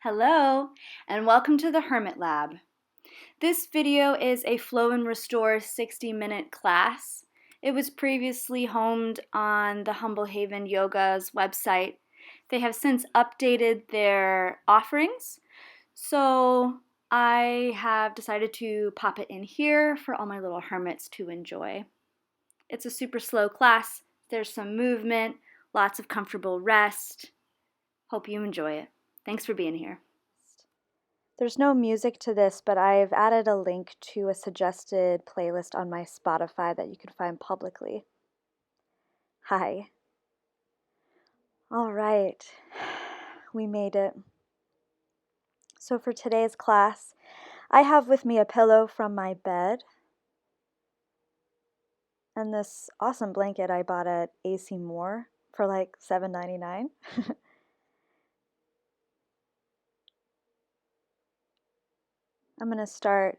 Hello, and welcome to the Hermit Lab. This video is a Flow and Restore 60-minute class. It was previously homed on the Humble Haven Yoga's website. They have since updated their offerings, so I have decided to pop it in here for all my little hermits to enjoy. It's a super slow class. There's some movement, lots of comfortable rest. Hope you enjoy it. Thanks for being here. There's no music to this, but I've added a link to a suggested playlist on my Spotify that you can find publicly. Hi. All right, we made it. So for today's class, I have with me a pillow from my bed and this awesome blanket I bought at AC Moore for like $7.99. I'm going to start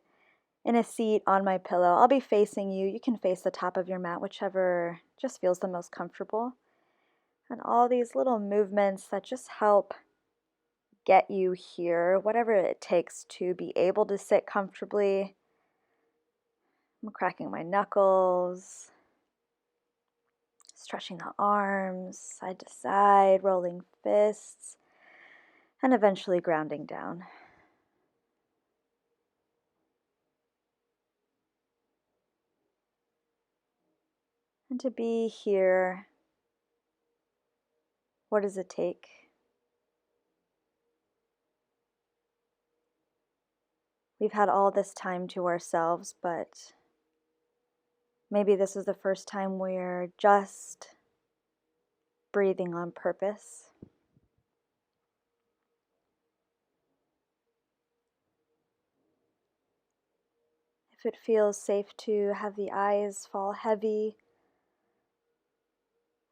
in a seat on my pillow. I'll be facing you. You can face the top of your mat, whichever just feels the most comfortable. And all these little movements that just help get you here, whatever it takes to be able to sit comfortably. I'm cracking my knuckles, stretching the arms, side to side, rolling fists, and eventually grounding down. And to be here, what does it take? We've had all this time to ourselves, but maybe this is the first time we're just breathing on purpose. If it feels safe to have the eyes fall heavy,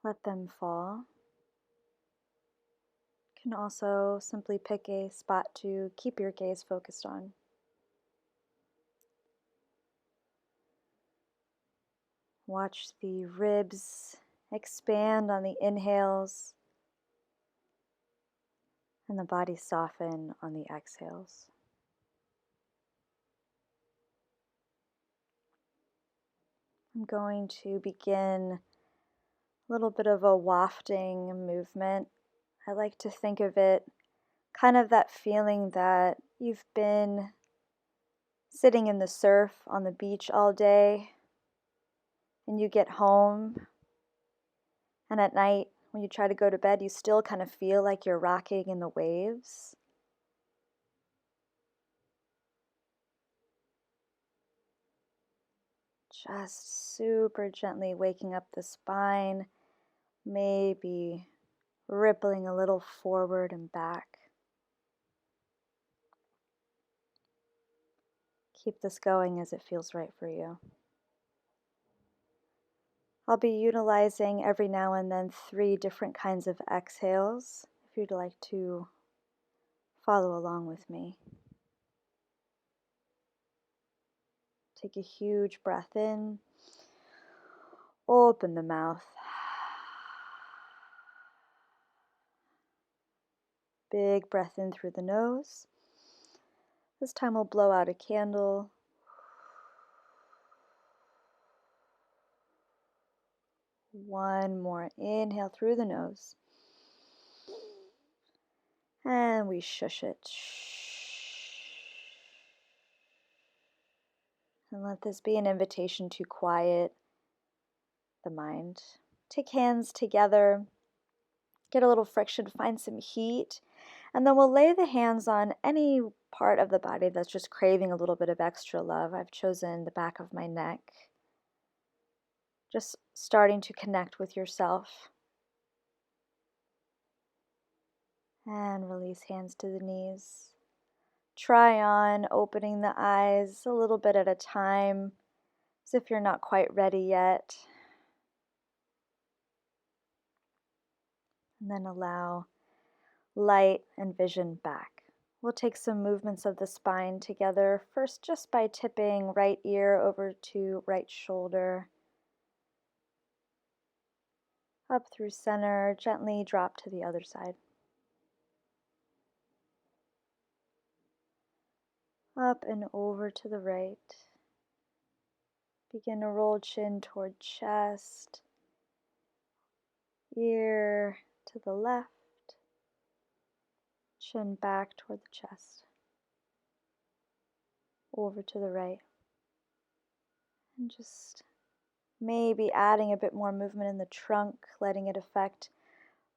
let them fall. You can also simply pick a spot to keep your gaze focused on. Watch the ribs expand on the inhales and the body soften on the exhales. I'm going to begin a little bit of a wafting movement. I like to think of it kind of that feeling that you've been sitting in the surf on the beach all day and you get home and at night when you try to go to bed you still kind of feel like you're rocking in the waves. Just super gently waking up the spine, maybe rippling a little forward and back. Keep this going as it feels right for you. I'll be utilizing every now and then 3 different kinds of exhales if you'd like to follow along with me. Take a huge breath in, open the mouth. Big breath in through the nose. This time we'll blow out a candle. One more inhale through the nose. And we shush it. And let this be an invitation to quiet the mind. Take hands together. Get a little friction, find some heat. And then we'll lay the hands on any part of the body that's just craving a little bit of extra love. I've chosen the back of my neck. Just starting to connect with yourself. And release hands to the knees. Try on opening the eyes a little bit at a time, as if you're not quite ready yet. And then allow light and vision back. We'll take some movements of the spine together, first just by tipping right ear over to right shoulder. Up through center, gently drop to the other side. up and over to the right. Begin to roll chin toward chest, ear to the left, chin back toward the chest, over to the right. And just maybe adding a bit more movement in the trunk, letting it affect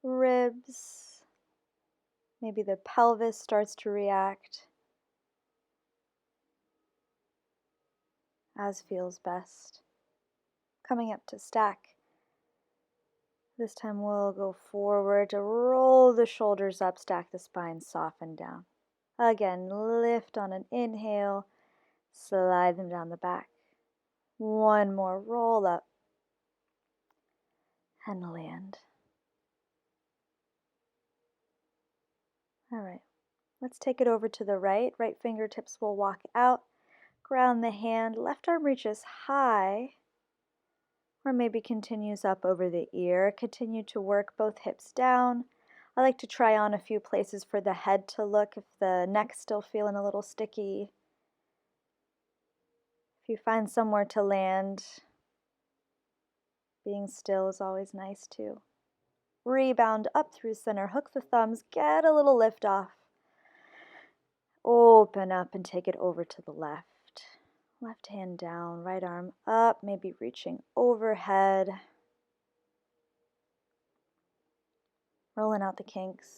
ribs. Maybe the pelvis starts to react as feels best. Coming up to stack. This time we'll go forward to roll the shoulders up, stack the spine, soften down. Again, lift on an inhale, slide them down the back. One more, roll up and land. All right, let's take it over to the right. Right fingertips will walk out, ground the hand, left arm reaches high, or maybe continues up over the ear. Continue to work both hips down. I like to try on a few places for the head to look if the neck's still feeling a little sticky. If you find somewhere to land, being still is always nice too. Rebound up through center, hook the thumbs, get a little lift off. Open up and take it over to the left. Left hand down, right arm up, maybe reaching overhead. Rolling out the kinks.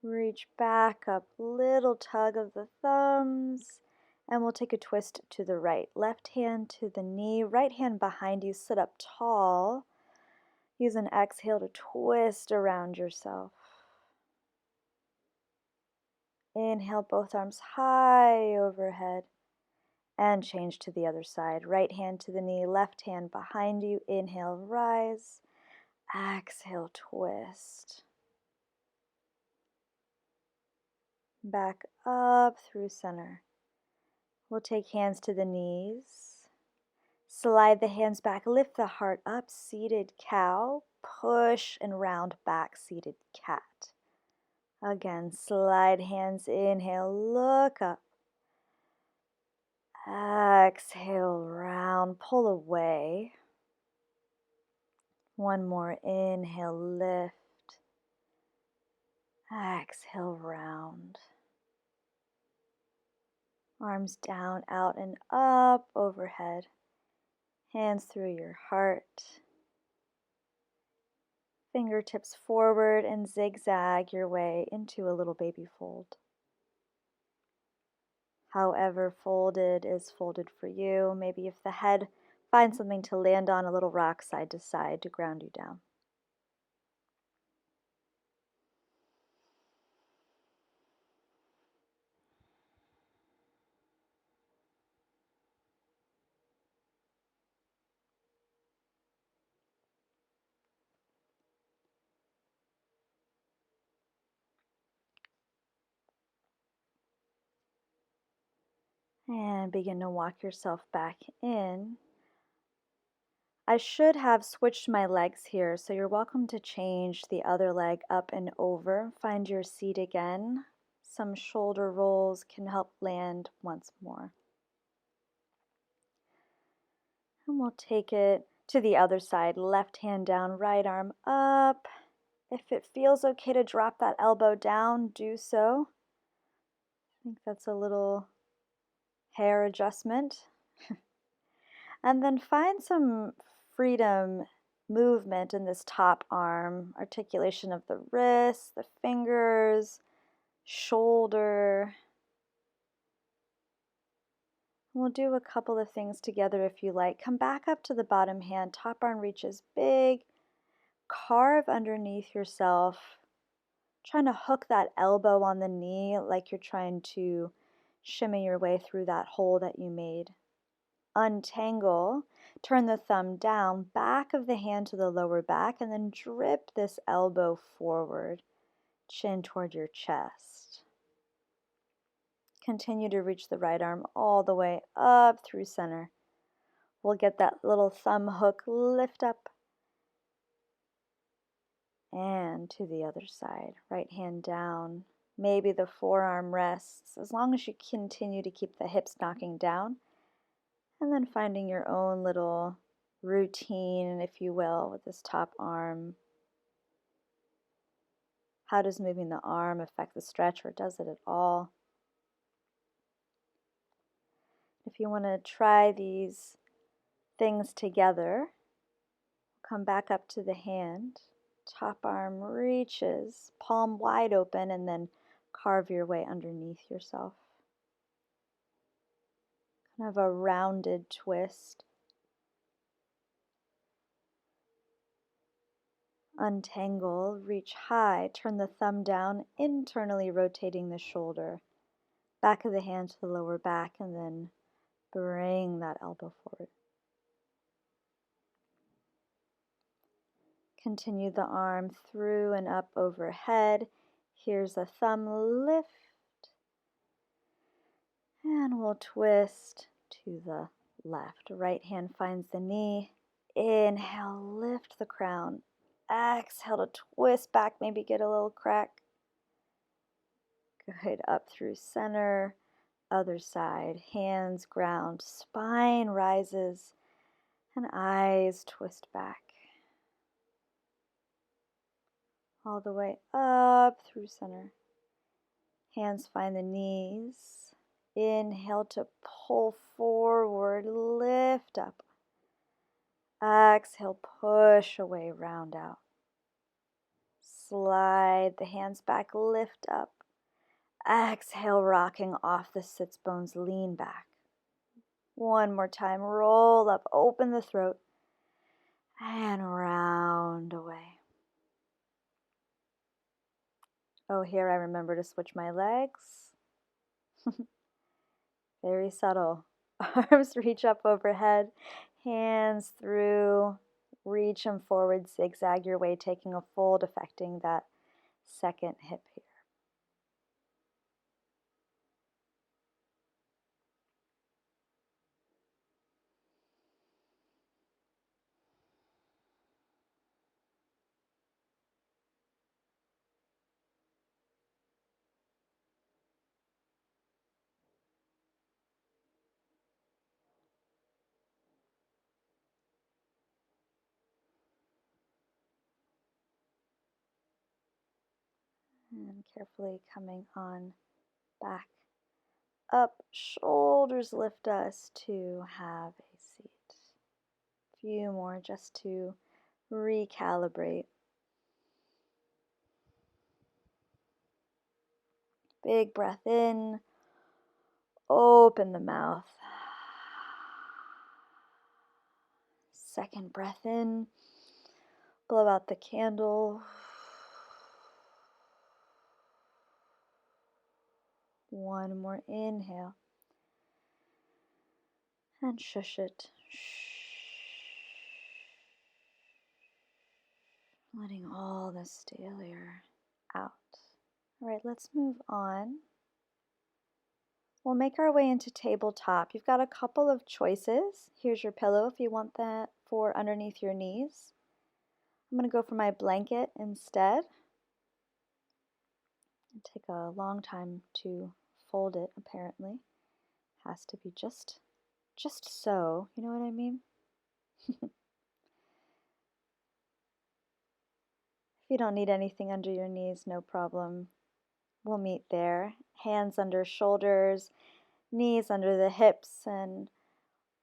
Reach back up, little tug of the thumbs, and we'll take a twist to the right. Left hand to the knee, right hand behind you, sit up tall. Use an exhale to twist around yourself. Inhale, both arms high overhead, and change to the other side. Right hand to the knee, left hand behind you. Inhale, rise. Exhale, twist. Back up through center. We'll take hands to the knees. Slide the hands back, lift the heart up, seated cow. Push and round back, seated cat. Again, slide hands, inhale, look up. Exhale, round, pull away. One more, inhale, lift. Exhale, round. Arms down, out, and up, overhead. Hands through your heart. Fingertips forward and zigzag your way into a little baby fold. However folded is folded for you. Maybe if the head finds something to land on, a little rock side to side to ground you down. And begin to walk yourself back in. I should have switched my legs here, so you're welcome to change the other leg up and over. Find your seat again. Some shoulder rolls can help land once more. And we'll take it to the other side. Left hand down, right arm up. If it feels okay to drop that elbow down, do so. I think that's a little hair adjustment. And then find some freedom movement in this top arm, articulation of the wrists, the fingers, shoulder. We'll do a couple of things together if you like. Come back up to the bottom hand, top arm reaches big, carve underneath yourself, trying to hook that elbow on the knee like you're trying to shimmy your way through that hole that you made. Untangle, turn the thumb down, back of the hand to the lower back, and then drip this elbow forward, chin toward your chest. Continue to reach the right arm all the way up through center. We'll get that little thumb hook lift up and to the other side. Right hand down. Maybe the forearm rests, as long as you continue to keep the hips knocking down. And then finding your own little routine, if you will, with this top arm. How does moving the arm affect the stretch, or does it at all? If you want to try these things together, come back up to the hand. Top arm reaches, palm wide open, and then carve your way underneath yourself. Kind of a rounded twist. Untangle, reach high, turn the thumb down, internally rotating the shoulder. Back of the hand to the lower back, and then bring that elbow forward. Continue the arm through and up overhead. Here's a thumb lift. And we'll twist to the left. Right hand finds the knee. Inhale, lift the crown. Exhale to twist back, maybe get a little crack. Good, up through center. Other side, hands ground, spine rises, and eyes twist back. All the way up through center. Hands find the knees. Inhale to pull forward, lift up. Exhale, push away, round out. Slide the hands back, lift up. Exhale, rocking off the sits bones, lean back. One more time, roll up, open the throat, and round away. Oh, here I remember to switch my legs. Very subtle. Arms reach up overhead, hands through, reach them forward, zigzag your way, taking a fold, affecting that second hip here. And carefully coming on back up, shoulders lift us to have a seat. A few more just to recalibrate. Big breath in, open the mouth. Second breath in, blow out the candle. One more inhale. And shush it. Letting all the stale air out. All right, let's move on. We'll make our way into tabletop. You've got a couple of choices. Here's your pillow if you want that for underneath your knees. I'm going to go for my blanket instead. It'll take a long time to fold it, apparently. Has to be just so, you know what I mean? If you don't need anything under your knees, no problem. We'll meet there. Hands under shoulders, knees under the hips, and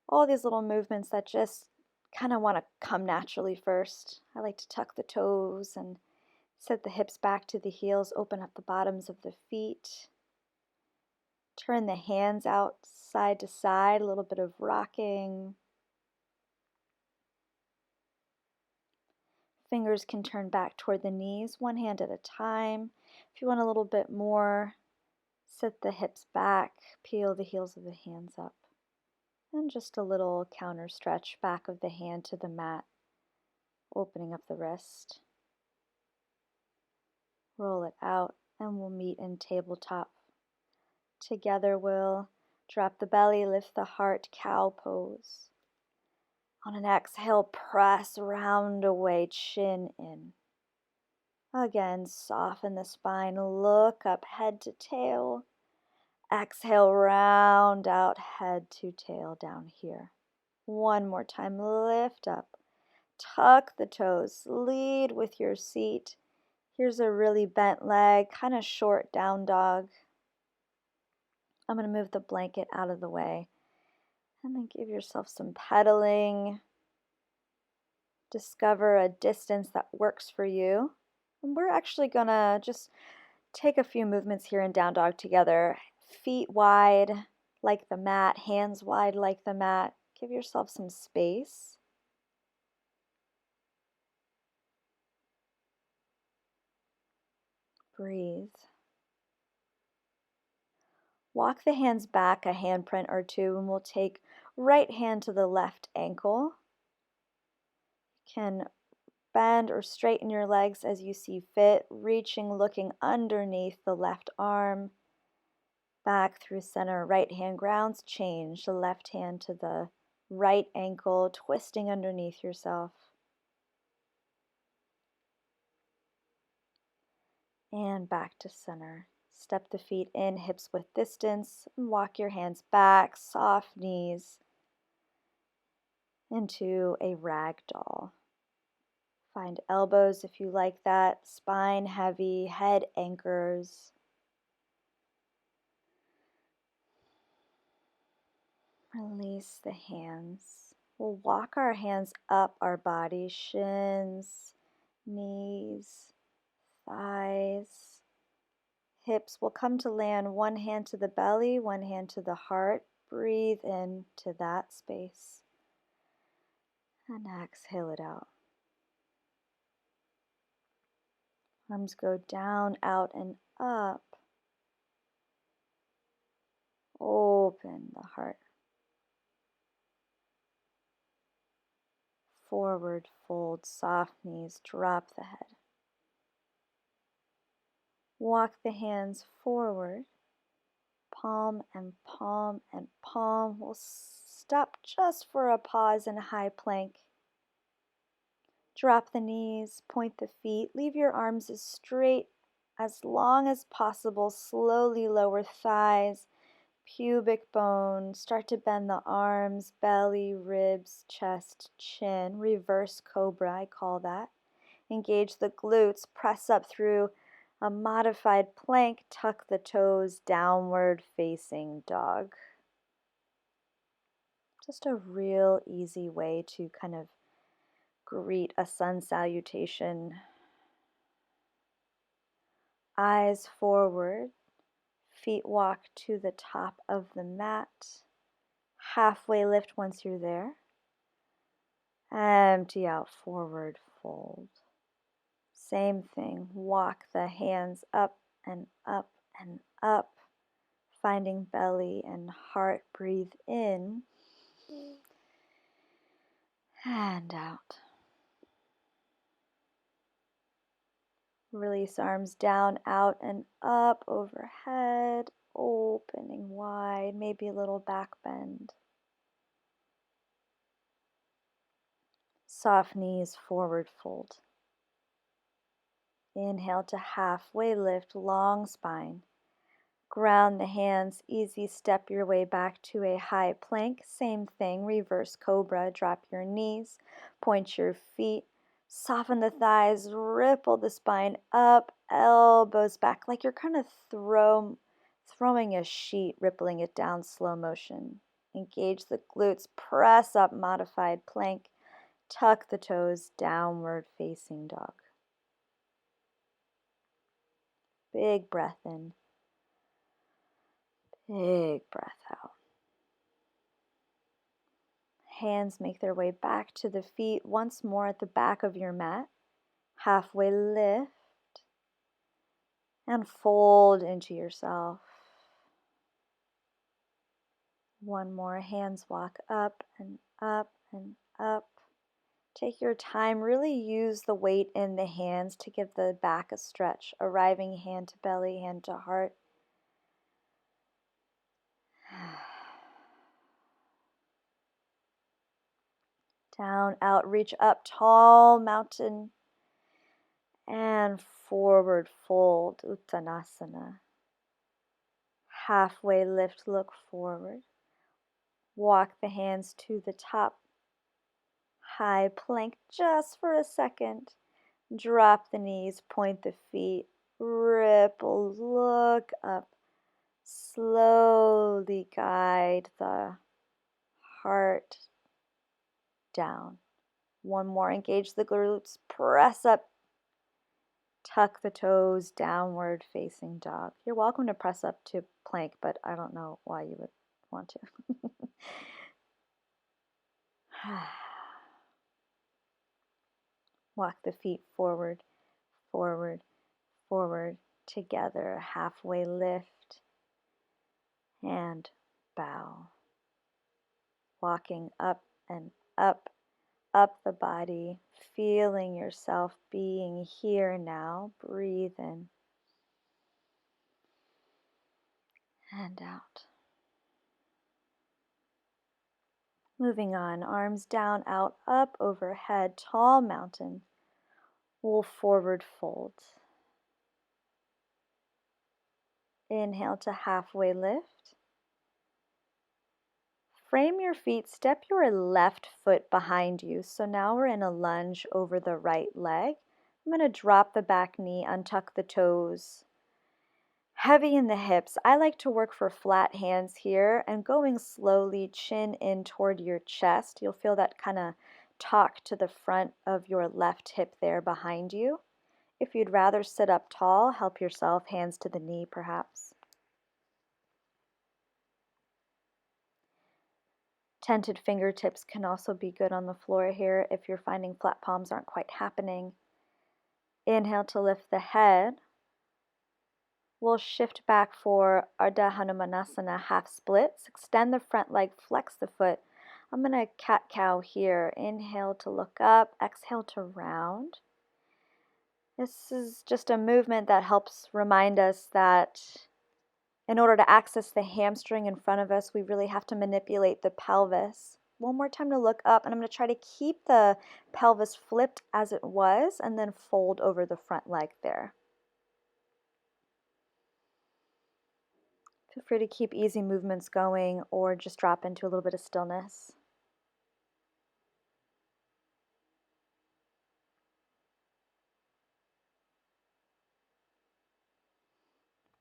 all these little movements that just kind of want to come naturally first. I like to tuck the toes and set the hips back to the heels, open up the bottoms of the feet. Turn the hands out side to side, a little bit of rocking. Fingers can turn back toward the knees, one hand at a time. If you want a little bit more, sit the hips back, peel the heels of the hands up. And just a little counter stretch back of the hand to the mat, opening up the wrist. Roll it out, and we'll meet in tabletop. Together we'll drop the belly, lift the heart, cow pose. On an exhale, press round away, chin in. Again, soften the spine, look up, head to tail. Exhale, round out, head to tail down here. One more time, lift up, tuck the toes, lead with your seat. Here's a really bent leg, kind of short down dog. I'm going to move the blanket out of the way and then give yourself some pedaling. Discover a distance that works for you. And we're actually going to just take a few movements here in down dog together. Feet wide like the mat, hands wide like the mat. Give yourself some space. Breathe. Walk the hands back a handprint or two, and we'll take right hand to the left ankle. You can bend or straighten your legs as you see fit, reaching, looking underneath the left arm. Back through center, right hand grounds, change the left hand to the right ankle, twisting underneath yourself. And back to center. Step the feet in, hips width distance, and walk your hands back, soft knees, into a rag doll. Find elbows if you like that, spine heavy, head anchors. Release the hands. We'll walk our hands up our body, shins, knees, thighs, hips. We'll come to land, one hand to the belly, one hand to the heart. Breathe into that space. And exhale it out. Arms go down, out, and up. Open the heart. Forward fold, soft knees, drop the head. Walk the hands forward, palm and palm and palm. We'll stop just for a pause in high plank. Drop the knees, point the feet, leave your arms as straight as long as possible. Slowly lower thighs, pubic bone. Start to bend the arms, belly, ribs, chest, chin. Reverse cobra, I call that. Engage the glutes, press up through a modified plank, tuck the toes, downward facing dog. Just a real easy way to kind of greet a sun salutation. Eyes forward, feet walk to the top of the mat. Halfway lift once you're there. Empty out, forward fold. Same thing, walk the hands up and up and up, finding belly and heart. Breathe in and out. Release arms down, out, and up, overhead, opening wide, maybe a little back bend. Soft knees, forward fold. Inhale to halfway lift, long spine. Ground the hands, easy step your way back to a high plank. Same thing, reverse cobra, drop your knees, point your feet, soften the thighs, ripple the spine up, elbows back, like you're kind of throwing a sheet, rippling it down slow motion. Engage the glutes, press up, modified plank, tuck the toes, downward facing dog. Big breath in. Big breath out. Hands make their way back to the feet once more at the back of your mat. Halfway lift and fold into yourself. One more, hands walk up and up and up. Take your time, really use the weight in the hands to give the back a stretch. Arriving hand to belly, hand to heart. Down, out, reach up, tall mountain, and forward fold, Uttanasana. Halfway lift, look forward. Walk the hands to the top. High plank just for a second. Drop the knees, point the feet, ripple, look up. Slowly guide the heart down. One more, engage the glutes, press up, tuck the toes, downward facing dog. You're welcome to press up to plank, but I don't know why you would want to. Walk the feet forward, forward, forward, together. Halfway lift and bow. Walking up and up, up the body, feeling yourself being here now. Breathe in and out. Moving on, arms down, out, up, overhead, tall mountain. We'll forward fold. Inhale to halfway lift. Frame your feet, step your left foot behind you. So now we're in a lunge over the right leg. I'm going to drop the back knee, untuck the toes. Heavy in the hips. I like to work for flat hands here and going slowly, chin in toward your chest. You'll feel that kind of tuck to the front of your left hip there behind you. If you'd rather sit up tall, help yourself, hands to the knee perhaps. Tented fingertips can also be good on the floor here if you're finding flat palms aren't quite happening. Inhale to lift the head. We'll shift back for Ardha Hanumanasana, half splits. Extend the front leg, flex the foot. I'm going to cat-cow here. Inhale to look up, exhale to round. This is just a movement that helps remind us that in order to access the hamstring in front of us, we really have to manipulate the pelvis. One more time to look up, and I'm going to try to keep the pelvis flipped as it was and then fold over the front leg there. Feel free to keep easy movements going or just drop into a little bit of stillness.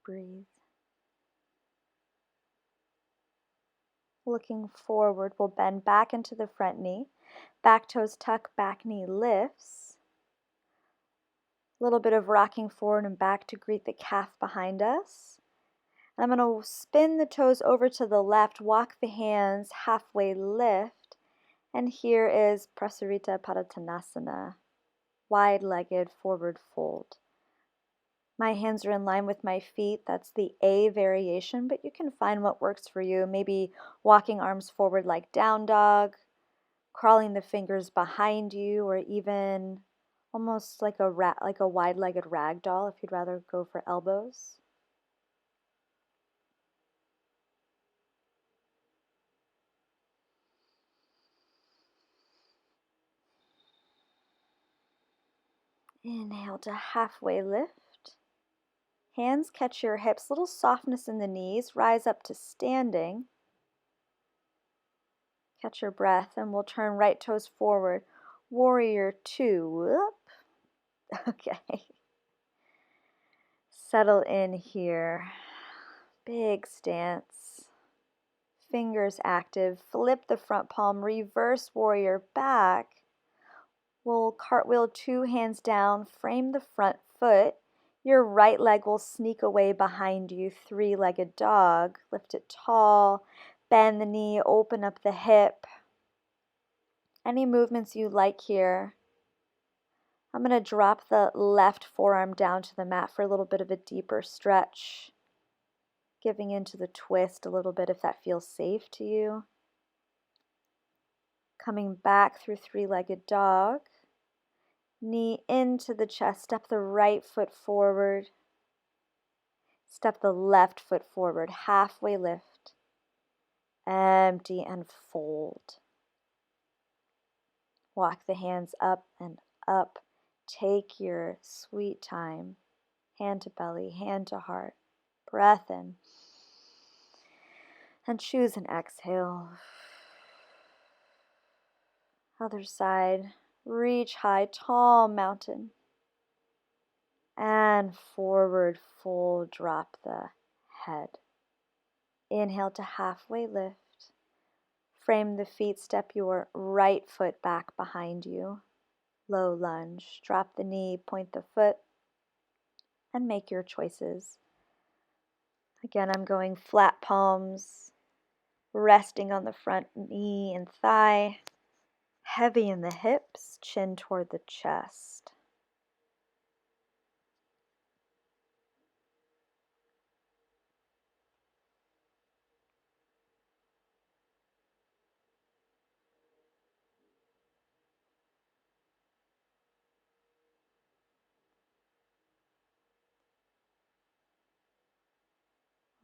Breathe. Looking forward, we'll bend back into the front knee. Back toes tuck, back knee lifts. A little bit of rocking forward and back to greet the calf behind us. And I'm going to spin the toes over to the left, walk the hands, halfway lift. And here is Prasarita Padottanasana, wide-legged forward fold. My hands are in line with my feet. That's the A variation, but you can find what works for you. Maybe walking arms forward like down dog, crawling the fingers behind you, or even almost like a wide-legged rag doll if you'd rather go for elbows. Inhale to halfway lift. Hands catch your hips, little softness in the knees, rise up to standing. Catch your breath, and we'll turn right toes forward. Warrior two. Up. Okay. Settle in here. Big stance. Fingers active. Flip the front palm. Reverse warrior back. We'll cartwheel two hands down. Frame the front foot. Your right leg will sneak away behind you. Three-legged dog. Lift it tall. Bend the knee. Open up the hip. Any movements you like here. I'm going to drop the left forearm down to the mat for a little bit of a deeper stretch. Giving into the twist a little bit if that feels safe to you. Coming back through three-legged dog. Knee into the chest. Step the right foot forward. Step the left foot forward. Halfway lift. Empty and fold. Walk the hands up and up. Take your sweet time. Hand to belly, hand to heart. Breath in. And choose an exhale. Other side. Reach high, tall mountain. And forward fold, drop the head. Inhale to halfway lift. Frame the feet, step your right foot back behind you. Low lunge, drop the knee, point the foot, and make your choices. Again, I'm going flat palms, resting on the front knee and thigh, heavy in the hips, chin toward the chest.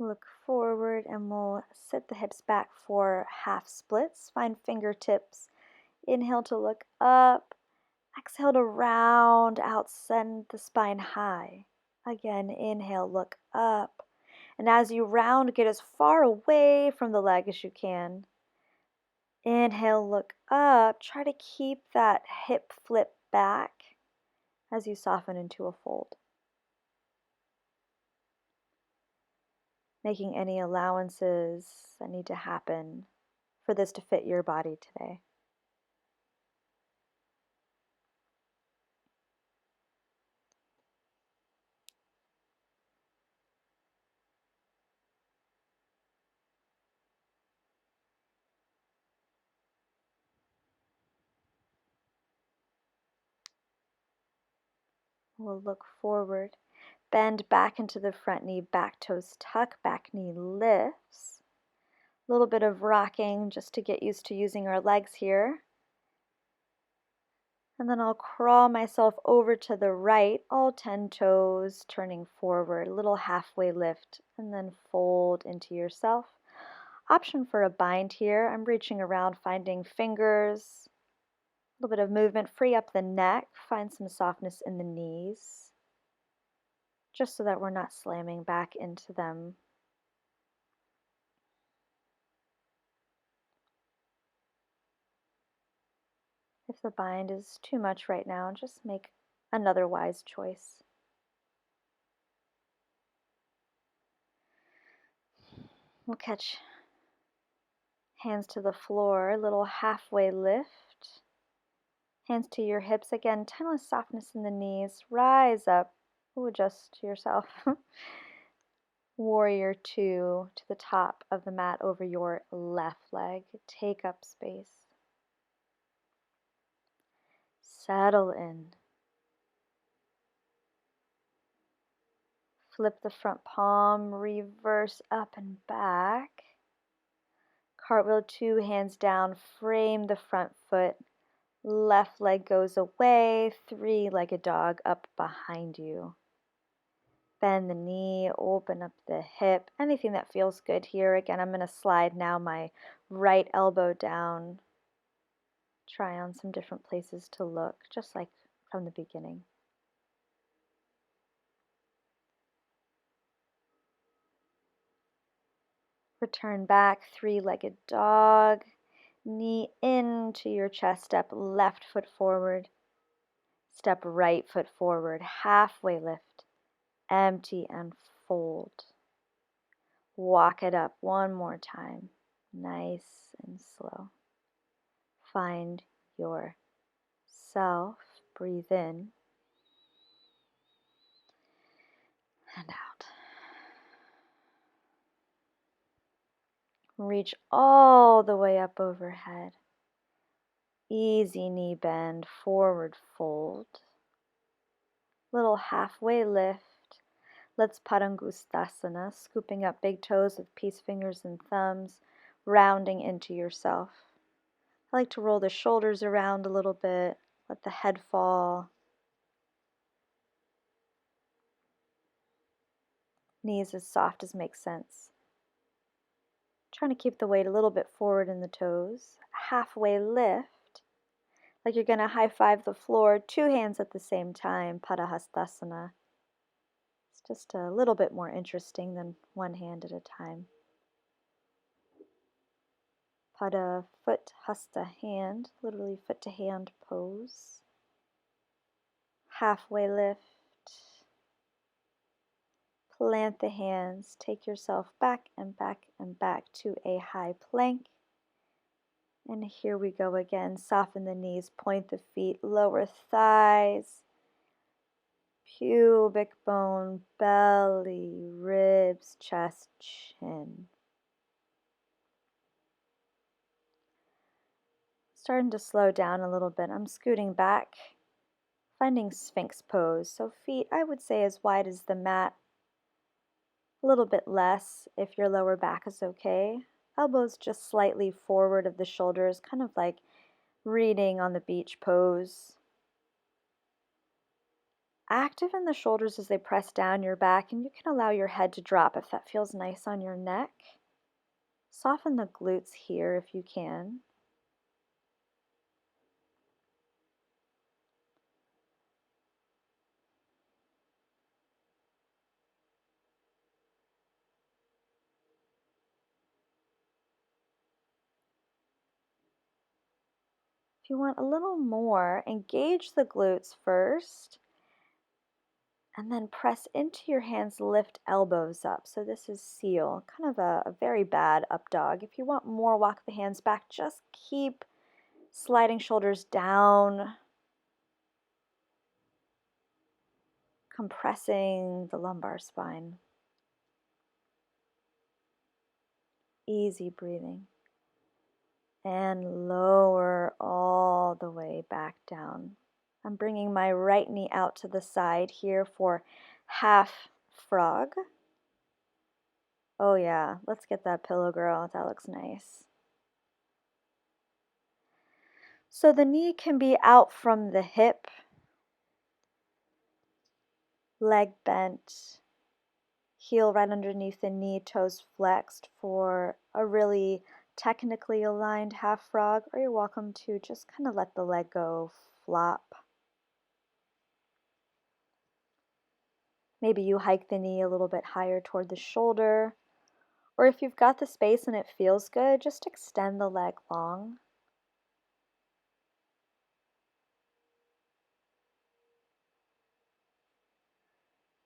Look forward and we'll sit the hips back for half splits. Find fingertips. Inhale to look up. Exhale to round out, send the spine high. Again, inhale, look up. And as you round, get as far away from the leg as you can. Inhale, look up. Try to keep that hip flip back as you soften into a fold. Making any allowances that need to happen for this to fit your body today. We'll look forward. Bend back into the front knee, back toes tuck, back knee lifts. A little bit of rocking just to get used to using our legs here. And then I'll crawl myself over to the right, all 10 toes turning forward, a little halfway lift, and then fold into yourself. Option for a bind here. I'm reaching around, finding fingers, a little bit of movement, free up the neck, find some softness in the knees, just so that we're not slamming back into them. If the bind is too much right now, just make another wise choice. We'll catch hands to the floor, a little halfway lift. Hands to your hips again, tiny softness in the knees. Rise up. Ooh, adjust yourself. Warrior two to the top of the mat over your left leg. Take up space. Settle in. Flip the front palm, reverse up and back. Cartwheel, two hands down, frame the front foot. Left leg goes away, three-legged dog up behind you. Bend the knee, open up the hip, anything that feels good here. Again, I'm going to slide now my right elbow down. Try on some different places to look, just like from the beginning. Return back, three-legged dog. Knee into your chest, step left foot forward. Step right foot forward, halfway lift. Empty and fold. Walk it up one more time, nice and slow. Find yourself. Breathe in and out. Reach all the way up overhead. Easy knee bend, forward fold. Little halfway lift. Let's Padangusthasana, scooping up big toes with peace fingers and thumbs, rounding into yourself. I like to roll the shoulders around a little bit, let the head fall. Knees as soft as makes sense. Trying to keep the weight a little bit forward in the toes. Halfway lift. Like you're going to high five the floor, two hands at the same time, Padahastasana. It's just a little bit more interesting than one hand at a time. Pada, foot, hasta, hand, literally foot to hand pose. Halfway lift. Plant the hands, take yourself back and back and back to a high plank. And here we go again. Soften the knees, point the feet, lower thighs, pubic bone, belly, ribs, chest, chin. Starting to slow down a little bit. I'm scooting back, finding Sphinx pose. So feet, I would say, as wide as the mat. A little bit less if your lower back is okay. Elbows just slightly forward of the shoulders, kind of like reading on the beach pose. Active in the shoulders as they press down your back, and you can allow your head to drop if that feels nice on your neck. Soften the glutes here if you can. If you want a little more, engage the glutes first, and then press into your hands, lift elbows up. So this is seal, kind of a very bad up dog. If you want more, walk the hands back. Just keep sliding shoulders down, compressing the lumbar spine. Easy breathing. And lower all the way back down. I'm bringing my right knee out to the side here for half frog. Oh yeah, let's get that pillow, girl. That looks nice. So the knee can be out from the hip, leg bent, heel right underneath the knee, toes flexed for a really technically aligned half frog, or you're welcome to just kind of let the leg go, flop. Maybe you hike the knee a little bit higher toward the shoulder, or if you've got the space and it feels good, just extend the leg long.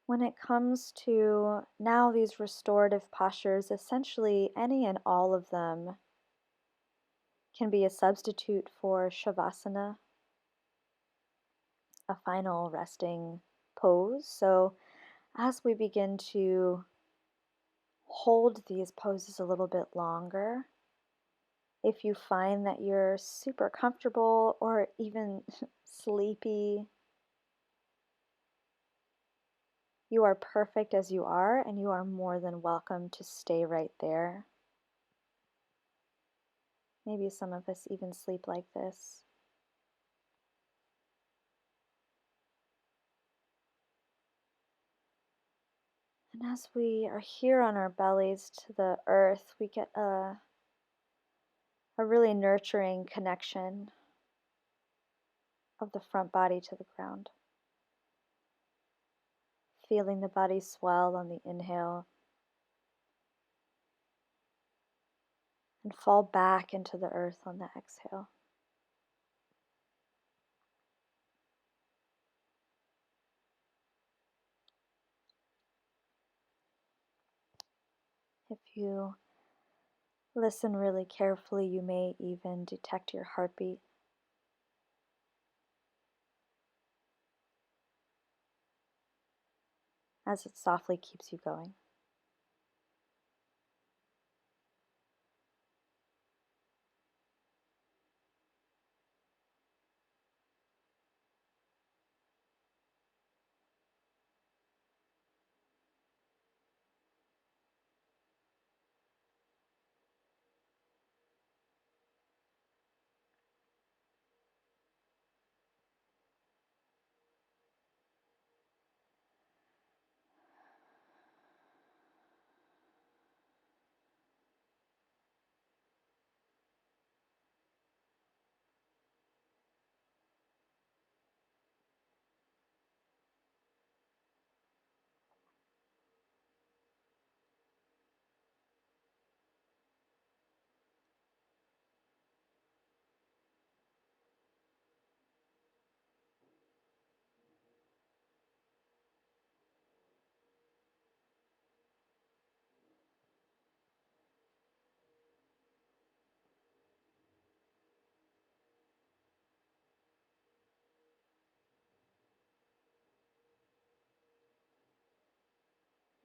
When it comes to now these restorative postures, essentially any and all of them can be a substitute for Shavasana, a final resting pose. So as we begin to hold these poses a little bit longer, if you find that you're super comfortable or even sleepy, you are perfect as you are, and you are more than welcome to stay right there. Maybe some of us even sleep like this. And as we are here on our bellies to the earth, we get a really nurturing connection of the front body to the ground. Feeling the body swell on the inhale and fall back into the earth on the exhale. If you listen really carefully, you may even detect your heartbeat. As it softly keeps you going.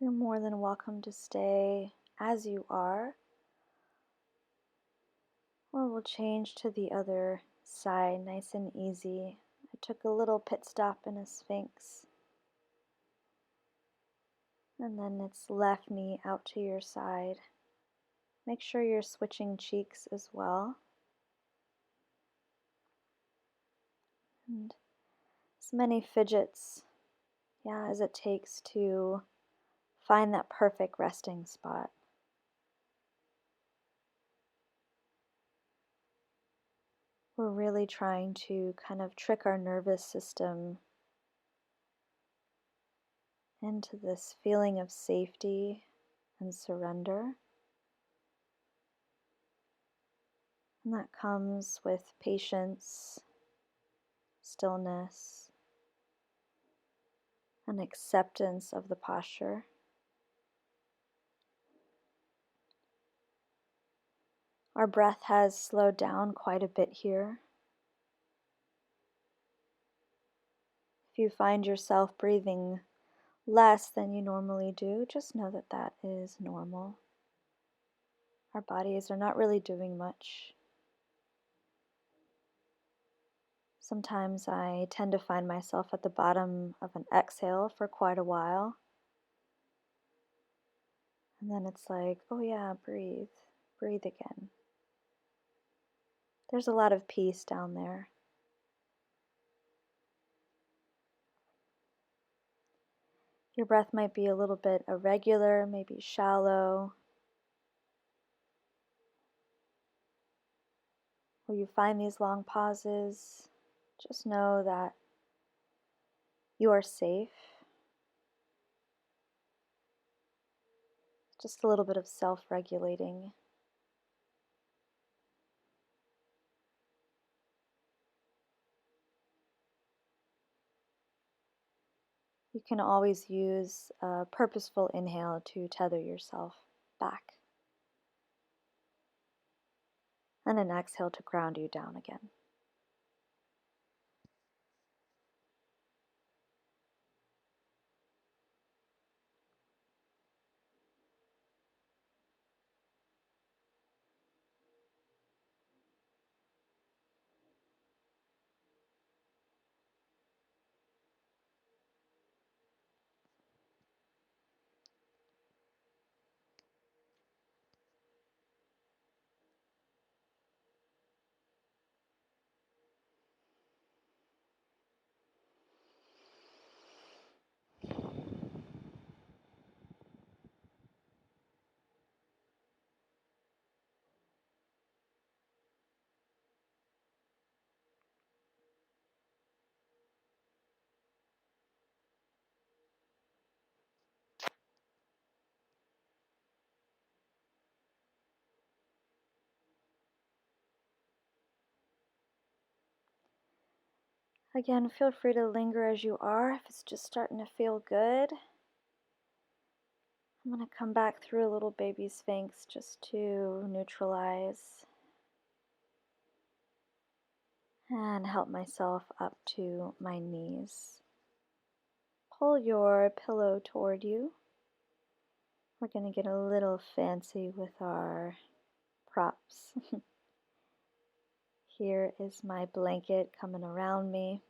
You're more than welcome to stay as you are, or we'll change to the other side nice and easy. I took a little pit stop in a Sphinx, and then it's left knee out to your side. Make sure you're switching cheeks as well. And as many fidgets, as it takes to find that perfect resting spot. We're really trying to kind of trick our nervous system into this feeling of safety and surrender. And that comes with patience, stillness, and acceptance of the posture. Our breath has slowed down quite a bit here. If you find yourself breathing less than you normally do, just know that that is normal. Our bodies are not really doing much. Sometimes I tend to find myself at the bottom of an exhale for quite a while. And then it's like, oh yeah, breathe, breathe again. There's a lot of peace down there. Your breath might be a little bit irregular, maybe shallow. Or you find these long pauses, just know that you are safe. Just a little bit of self-regulating. You can always use a purposeful inhale to tether yourself back, and an exhale to ground you down again. Again, feel free to linger as you are if it's just starting to feel good. I'm going to come back through a little baby Sphinx just to neutralize and help myself up to my knees. Pull your pillow toward you. We're going to get a little fancy with our props. Here is my blanket coming around me.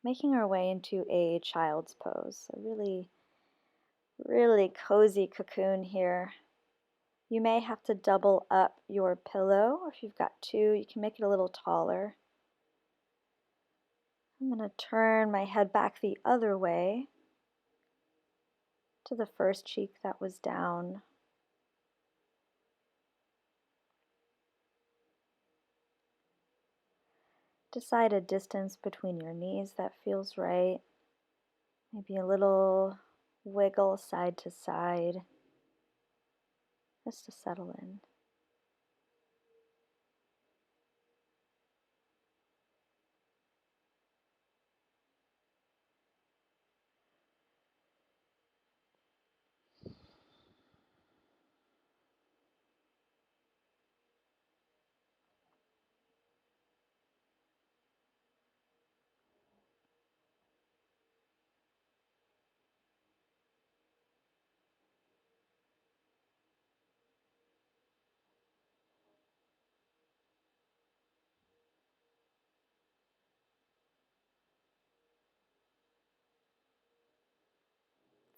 Making our way into a child's pose. A really, really cozy cocoon here. You may have to double up your pillow, or if you've got two, you can make it a little taller. I'm going to turn my head back the other way to the first cheek that was down. Decide a distance between your knees that feels right. Maybe a little wiggle side to side, just to settle in.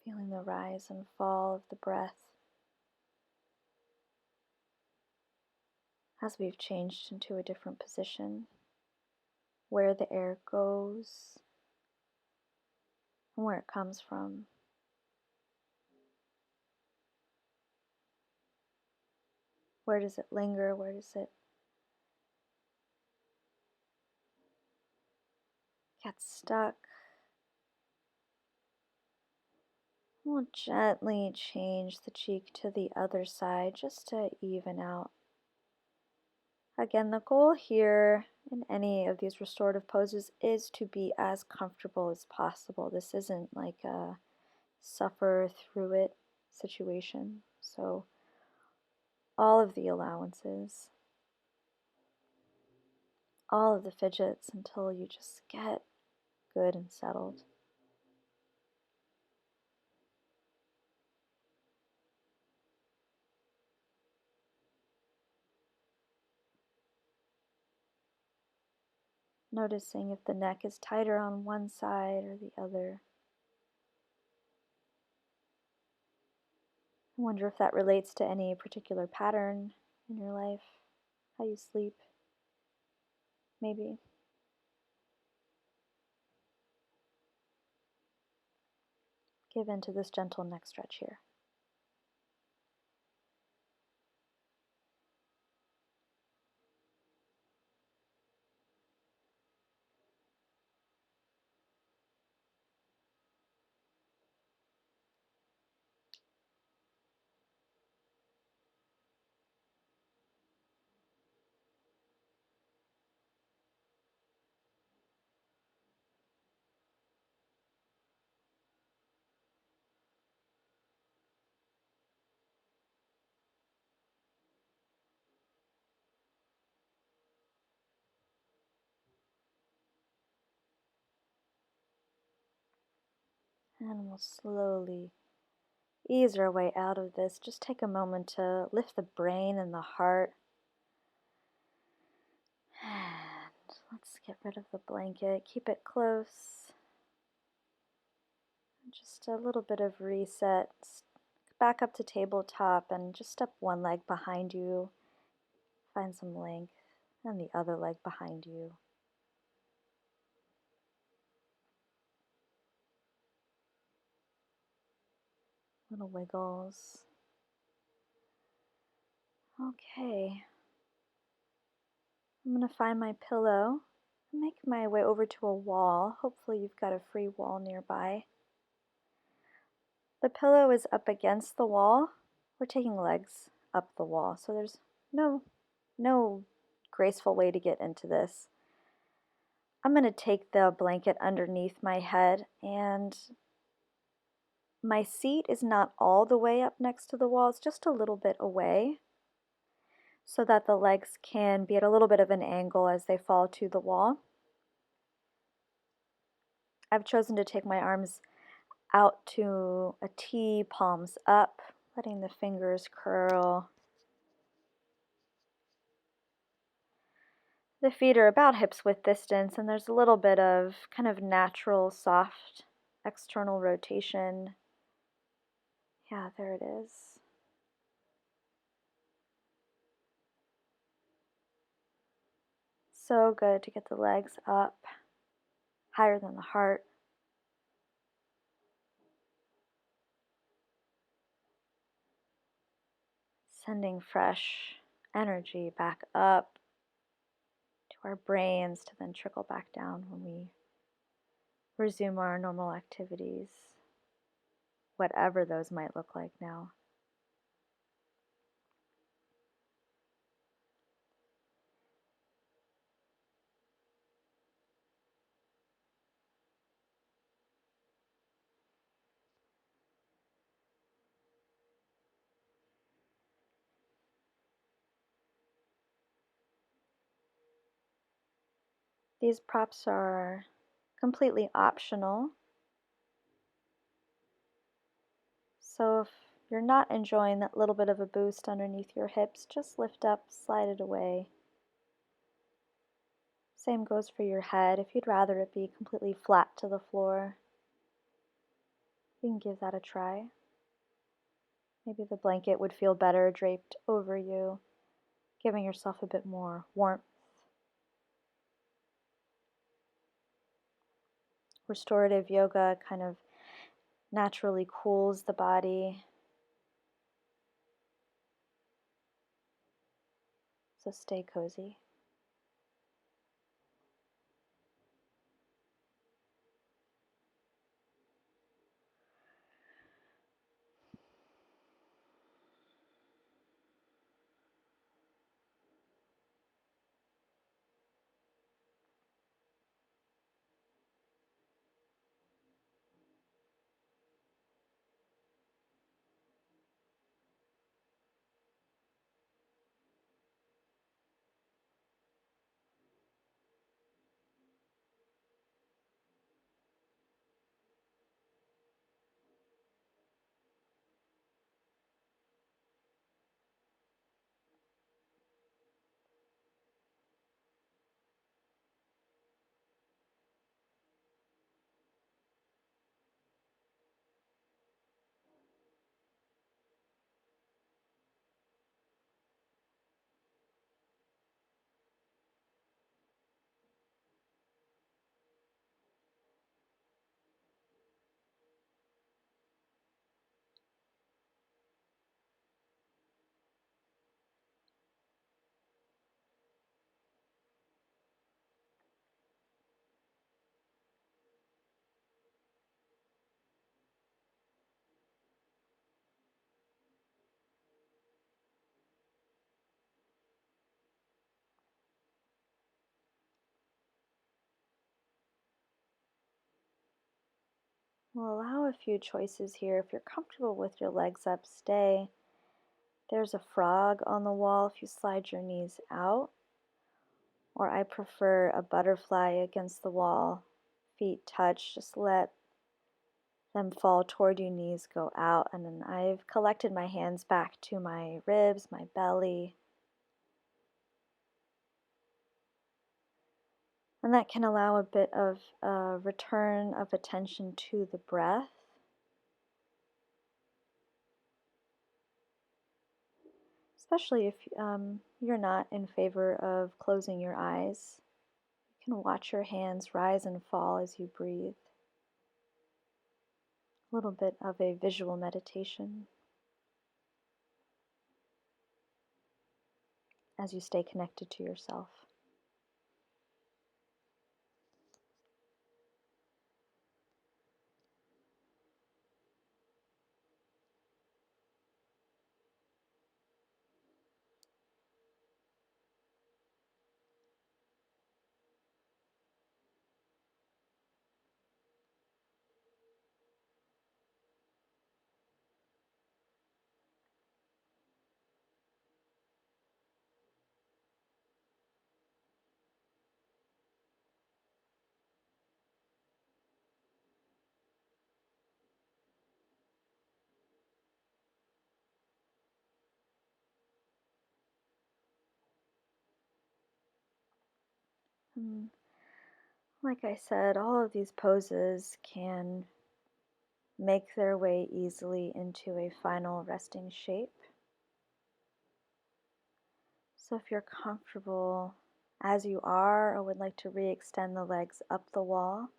Feeling the rise and fall of the breath as we've changed into a different position, where the air goes and where it comes from. Where does it linger? Where does it get stuck? We'll gently change the cheek to the other side just to even out. Again, the goal here in any of these restorative poses is to be as comfortable as possible. This isn't like a suffer through it situation. So all of the allowances, all of the fidgets until you just get good and settled. Noticing if the neck is tighter on one side or the other. I wonder if that relates to any particular pattern in your life, how you sleep, maybe. Give in to this gentle neck stretch here. And we'll slowly ease our way out of this. Just take a moment to lift the brain and the heart. And let's get rid of the blanket. Keep it close. Just a little bit of reset. Back up to tabletop and just step one leg behind you. Find some length. And the other leg behind you. Little wiggles. Okay. I'm going to find my pillow and make my way over to a wall. Hopefully you've got a free wall nearby. The pillow is up against the wall. We're taking legs up the wall, so there's no graceful way to get into this. I'm going to take the blanket underneath my head, and my seat is not all the way up next to the wall, it's just a little bit away, so that the legs can be at a little bit of an angle as they fall to the wall. I've chosen to take my arms out to a T, palms up, letting the fingers curl. The feet are about hips width distance, and there's a little bit of kind of natural, soft external rotation. Yeah, there it is. So good to get the legs up, higher than the heart. Sending fresh energy back up to our brains to then trickle back down when we resume our normal activities, whatever those might look like now. These props are completely optional. So if you're not enjoying that little bit of a boost underneath your hips, just lift up, slide it away. Same goes for your head if you'd rather it be completely flat to the floor. You can give that a try. Maybe the blanket would feel better draped over you, giving yourself a bit more warmth. Restorative yoga kind of naturally cools the body. So stay cozy. We'll allow a few choices here. If you're comfortable with your legs up, stay. There's a frog on the wall if you slide your knees out. Or I prefer a butterfly against the wall. Feet touch, just let them fall toward you, knees go out. And then I've collected my hands back to my ribs, my belly. And that can allow a bit of a return of attention to the breath. Especially if you're not in favor of closing your eyes. You can watch your hands rise and fall as you breathe. A little bit of a visual meditation as you stay connected to yourself. And like I said, all of these poses can make their way easily into a final resting shape. So if you're comfortable as you are or would like to re-extend the legs up the wall,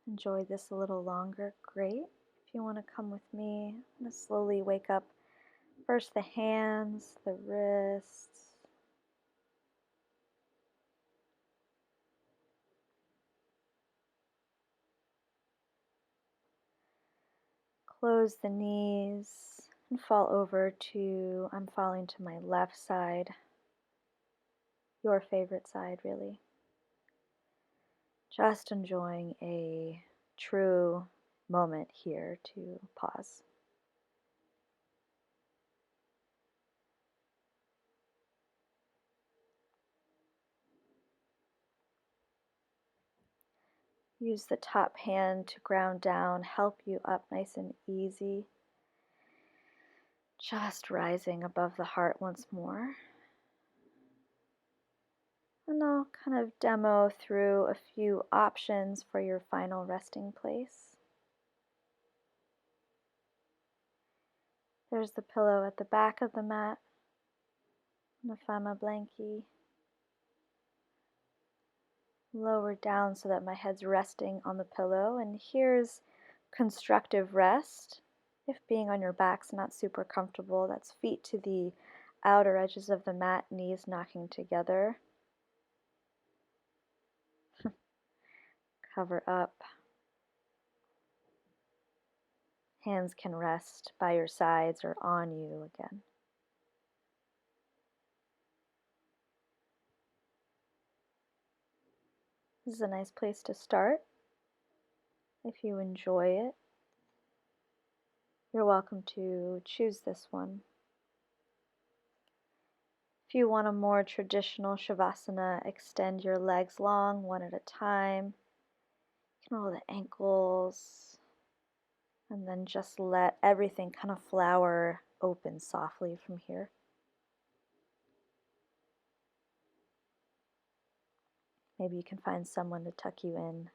enjoy this a little longer, great. If you want to come with me, I'm going to slowly wake up first the hands, the wrists, close the knees, and fall over to, I'm falling to my left side, your favorite side really. Just enjoying a true moment here to pause. Use the top hand to ground down, help you up nice and easy. Just rising above the heart once more. And I'll kind of demo through a few options for your final resting place. There's the pillow at the back of the mat. I'm going to find my blankie. Lower down so that my head's resting on the pillow. And here's constructive rest. If being on your back's not super comfortable, that's feet to the outer edges of the mat, knees knocking together. Cover up. Hands can rest by your sides or on you again. This is a nice place to start. If you enjoy it, you're welcome to choose this one. If you want a more traditional Shavasana, extend your legs long, one at a time. You can roll the ankles, and then just let everything kind of flower open softly from here. Maybe you can find someone to tuck you in.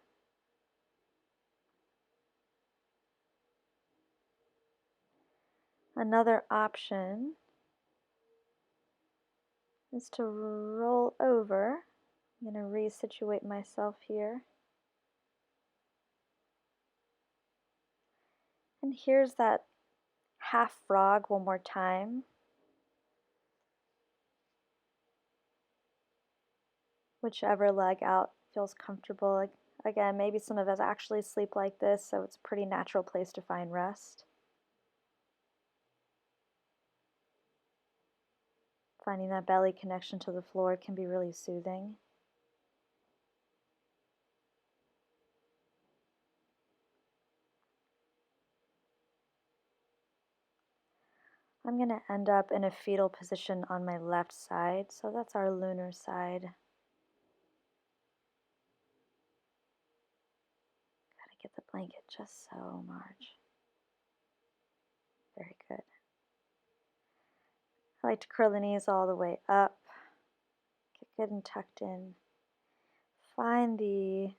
Another option is to roll over. I'm going to resituate myself here. And here's that half frog one more time. Whichever leg out feels comfortable. Again, maybe some of us actually sleep like this, so it's a pretty natural place to find rest. Finding that belly connection to the floor can be really soothing. I'm going to end up in a fetal position on my left side, so that's our lunar side. Gotta get the blanket just so, Marge. Very good. I like to curl the knees all the way up. Get good and tucked in. Find the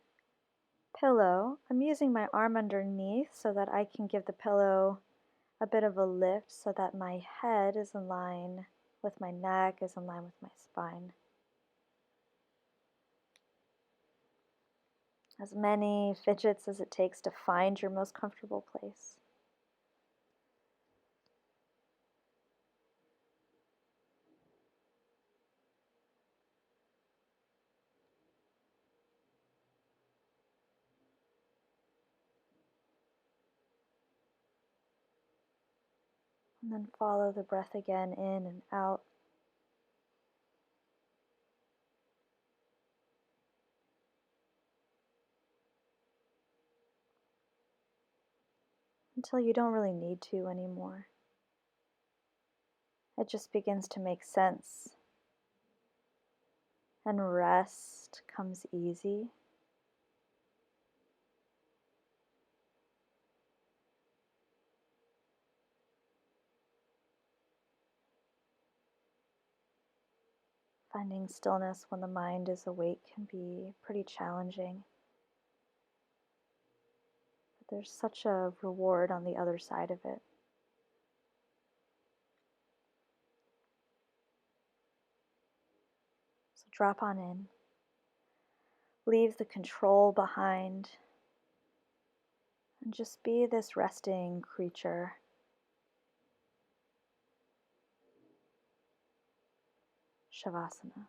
pillow. I'm using my arm underneath so that I can give the pillow a bit of a lift so that my head is in line with my neck, is in line with my spine. As many fidgets as it takes to find your most comfortable place. And then follow the breath again in and out. Until you don't really need to anymore. It just begins to make sense. And rest comes easy. Finding stillness when the mind is awake can be pretty challenging. But there's such a reward on the other side of it. So drop on in. Leave the control behind. And just be this resting creature. Shavasana.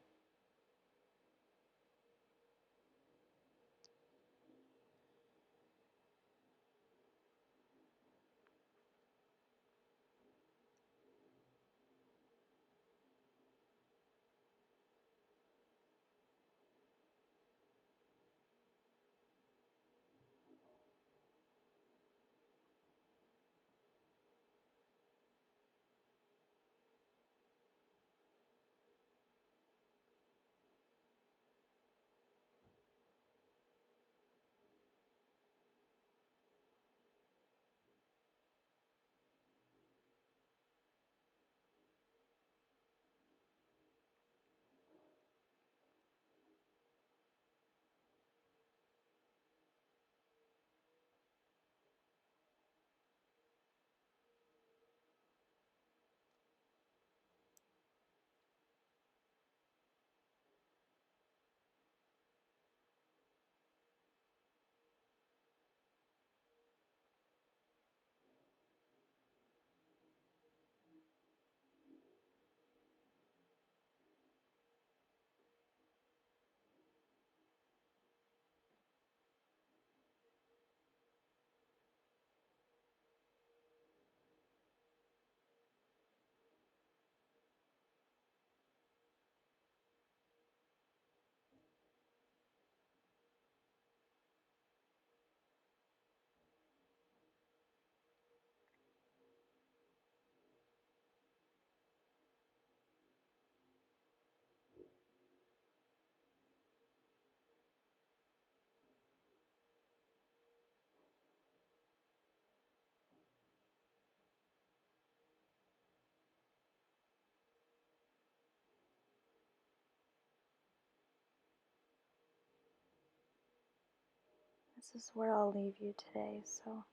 this is where I'll leave you today. So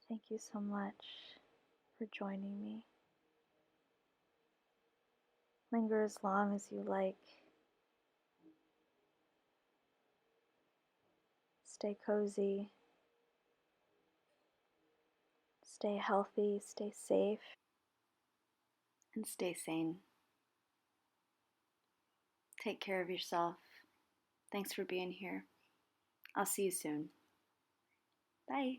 thank you so much for joining me. Linger as long as you like. Stay cozy. Stay healthy. Stay safe. And stay sane. Take care of yourself. Thanks for being here. I'll see you soon. Bye.